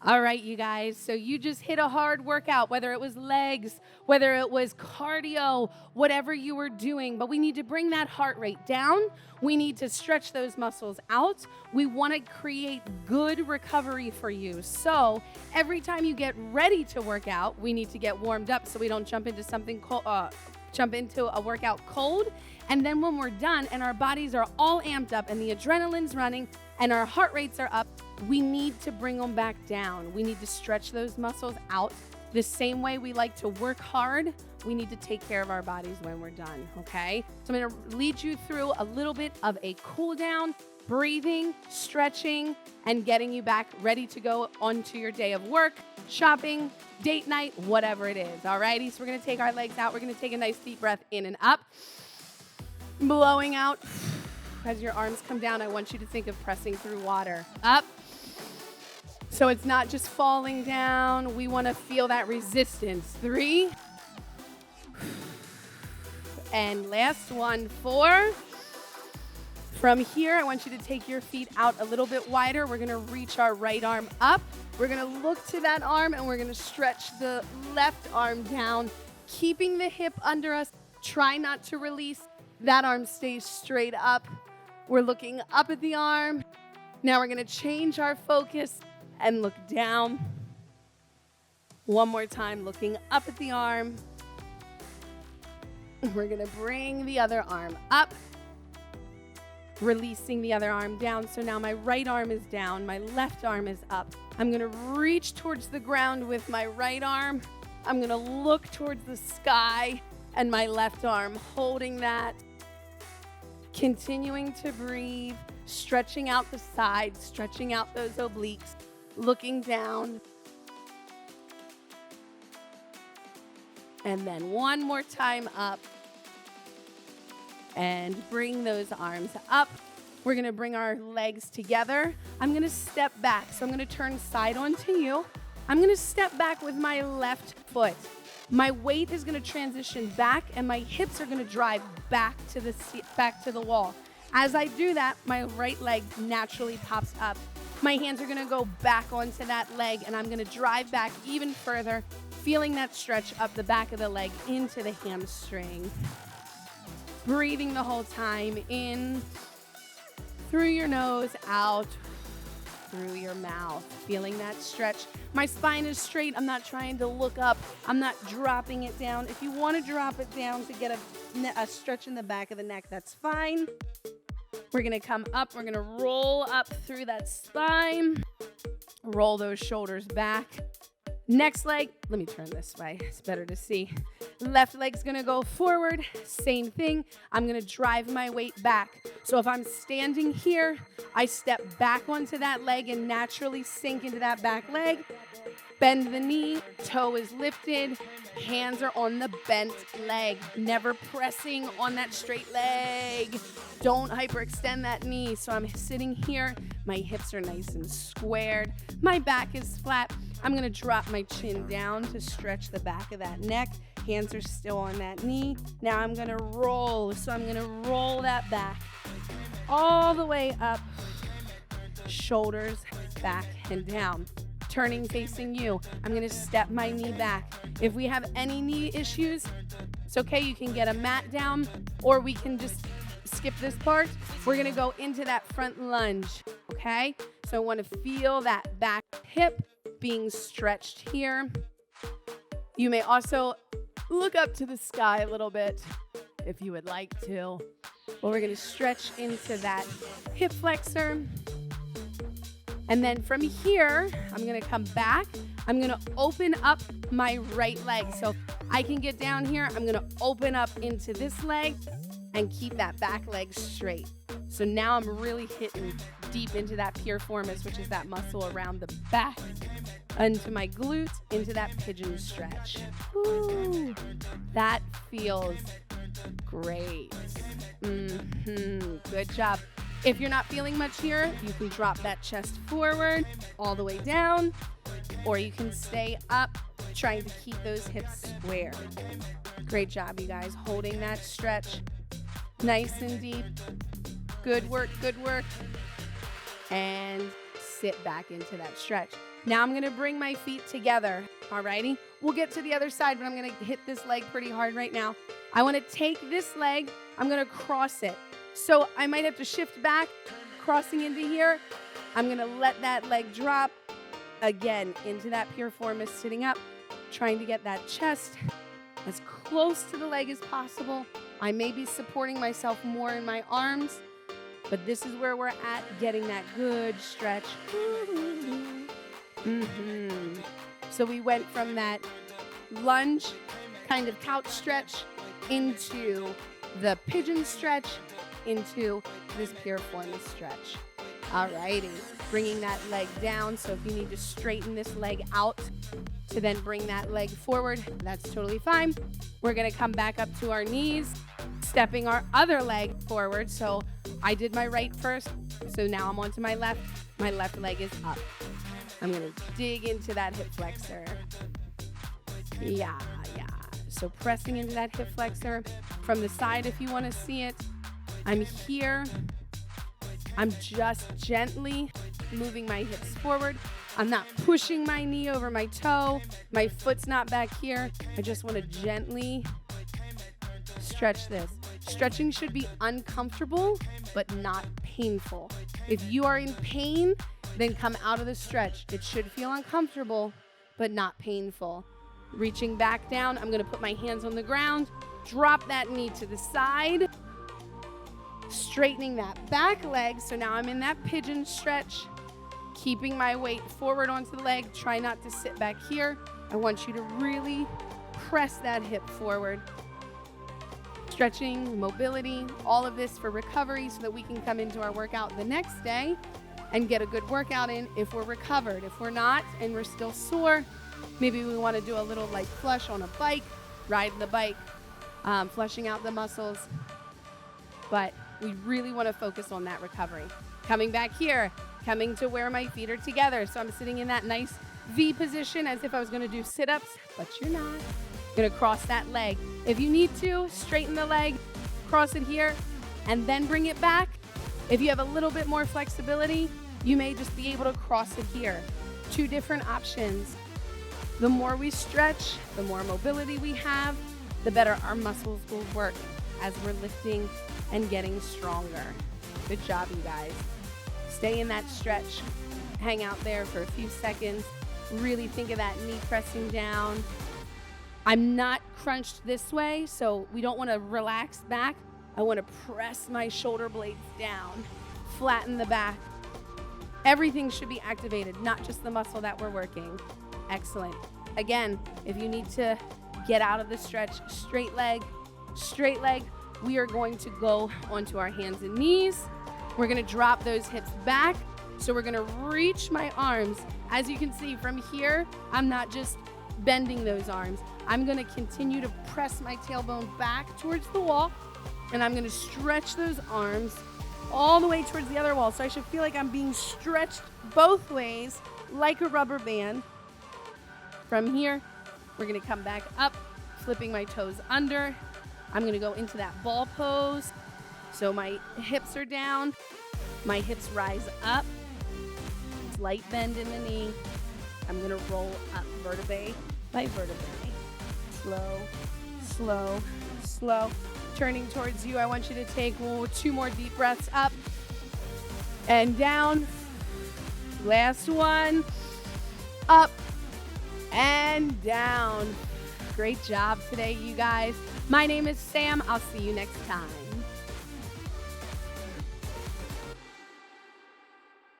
All right, you guys, so you just hit a hard workout, whether it was legs, whether it was cardio, whatever you were doing, but we need to bring that heart rate down. We need to stretch those muscles out. We want to create good recovery for you. So every time you get ready to work out, we need to get warmed up so we don't jump into something cold, jump into a workout cold. And then when we're done and our bodies are all amped up and the adrenaline's running and our heart rates are up, we need to bring them back down. We need to stretch those muscles out. The same way we like to work hard, we need to take care of our bodies when we're done, okay? So I'm gonna lead you through a little bit of a cool down, breathing, stretching, and getting you back ready to go onto your day of work, shopping, date night, whatever it is, all righty? So we're gonna take our legs out. We're gonna take a nice deep breath in and up, blowing out. As your arms come down, I want you to think of pressing through water. Up. So it's not just falling down. We want to feel that resistance. 3. And last one, 4. From here, I want you to take your feet out a little bit wider. We're going to reach our right arm up. We're going to look to that arm, and we're going to stretch the left arm down, keeping the hip under us. Try not to release. That arm stays straight up. We're looking up at the arm. Now we're going to change our focus and look down. One more time, looking up at the arm. We're going to bring the other arm up, releasing the other arm down. So now my right arm is down, my left arm is up. I'm going to reach towards the ground with my right arm. I'm going to look towards the sky and my left arm holding that. Continuing to breathe, stretching out the sides, stretching out those obliques, looking down. And then one more time up. And bring those arms up. We're going to bring our legs together. I'm going to step back. So I'm going to turn side on to you. I'm going to step back with my left foot. My weight is going to transition back and my hips are going to drive back to the wall. As I do that, my right leg naturally pops up. My hands are going to go back onto that leg and I'm going to drive back even further, feeling that stretch up the back of the leg into the hamstring. Breathing the whole time in through your nose, out through your mouth, feeling that stretch. My spine is straight. I'm not trying to look up. I'm not dropping it down. If you want to drop it down to get a stretch in the back of the neck, that's fine. We're going to come up. We're going to roll up through that spine. Roll those shoulders back. Next leg, let me turn this way. It's better to see. Left leg's gonna go forward. Same thing. I'm gonna drive my weight back. So if I'm standing here, I step back onto that leg and naturally sink into that back leg. Bend the knee, toe is lifted, hands are on the bent leg. Never pressing on that straight leg. Don't hyperextend that knee. So I'm sitting here, my hips are nice and squared. My back is flat. I'm gonna drop my chin down to stretch the back of that neck. Hands are still on that knee. Now I'm gonna roll. So I'm gonna roll that back all the way up, shoulders back and down. Turning facing you. I'm gonna step my knee back. If we have any knee issues, it's okay, you can get a mat down or we can just skip this part. We're gonna go into that front lunge, okay? So I wanna feel that back hip being stretched here. You may also look up to the sky a little bit if you would like to. Well, we're gonna stretch into that hip flexor. And then from here, I'm gonna come back. I'm gonna open up my right leg. So I can get down here. I'm gonna open up into this leg and keep that back leg straight. So now I'm really hitting deep into that piriformis, which is that muscle around the back, into my glutes, into that pigeon stretch. Ooh, that feels great. Good job. If you're not feeling much here, you can drop that chest forward all the way down, or you can stay up trying to keep those hips square. Great job, you guys, holding that stretch nice and deep. Good work, good work. And sit back into that stretch. Now I'm gonna bring my feet together, alrighty? We'll get to the other side, but I'm gonna hit this leg pretty hard right now. I wanna take this leg, I'm gonna cross it. So I might have to shift back, crossing into here. I'm gonna let that leg drop again into that pure form of sitting up, trying to get that chest as close to the leg as possible. I may be supporting myself more in my arms, but this is where we're at, getting that good stretch. So we went from that lunge kind of couch stretch into the pigeon stretch into this pure form stretch. Alrighty, bringing that leg down. So if you need to straighten this leg out to then bring that leg forward, that's totally fine. We're gonna come back up to our knees, stepping our other leg forward. So I did my right first, so now I'm onto my left. My left leg is up. I'm gonna dig into that hip flexor. Yeah. So pressing into that hip flexor from the side if you wanna see it. I'm here. I'm just gently moving my hips forward. I'm not pushing my knee over my toe. My foot's not back here. I just wanna gently stretch this. Stretching should be uncomfortable, but not painful. If you are in pain, then come out of the stretch. It should feel uncomfortable, but not painful. Reaching back down, I'm gonna put my hands on the ground, drop that knee to the side, straightening that back leg. So now I'm in that pigeon stretch, keeping my weight forward onto the leg. Try not to sit back here. I want you to really press that hip forward. Stretching, mobility, all of this for recovery so that we can come into our workout the next day and get a good workout in if we're recovered. If we're not and we're still sore, maybe we want to do a little light flush on a bike, riding the bike, flushing out the muscles. But we really want to focus on that recovery. Coming back here, coming to where my feet are together. So I'm sitting in that nice V position as if I was going to do sit-ups, but you're not. Gonna cross that leg. If you need to, straighten the leg, cross it here, and then bring it back. If you have a little bit more flexibility, you may just be able to cross it here. Two different options. The more we stretch, the more mobility we have, the better our muscles will work as we're lifting and getting stronger. Good job, you guys. Stay in that stretch. Hang out there for a few seconds. Really think of that knee pressing down. I'm not crunched this way, so we don't want to relax back. I want to press my shoulder blades down, flatten the back. Everything should be activated, not just the muscle that we're working. Excellent. Again, if you need to get out of the stretch, straight leg, we are going to go onto our hands and knees. We're going to drop those hips back. So we're going to reach my arms. As you can see from here, I'm not just bending those arms. I'm going to continue to press my tailbone back towards the wall, and I'm going to stretch those arms all the way towards the other wall. So I should feel like I'm being stretched both ways like a rubber band. From here, we're going to come back up, flipping my toes under. I'm going to go into that ball pose. So my hips are down, my hips rise up. Light bend in the knee. I'm going to roll up vertebrae by vertebrae. Slow, slow, slow. Turning towards you, I want you to take 2 more deep breaths up and down. Last one. Up and down. Great job today, you guys. My name is Sam. I'll see you next time.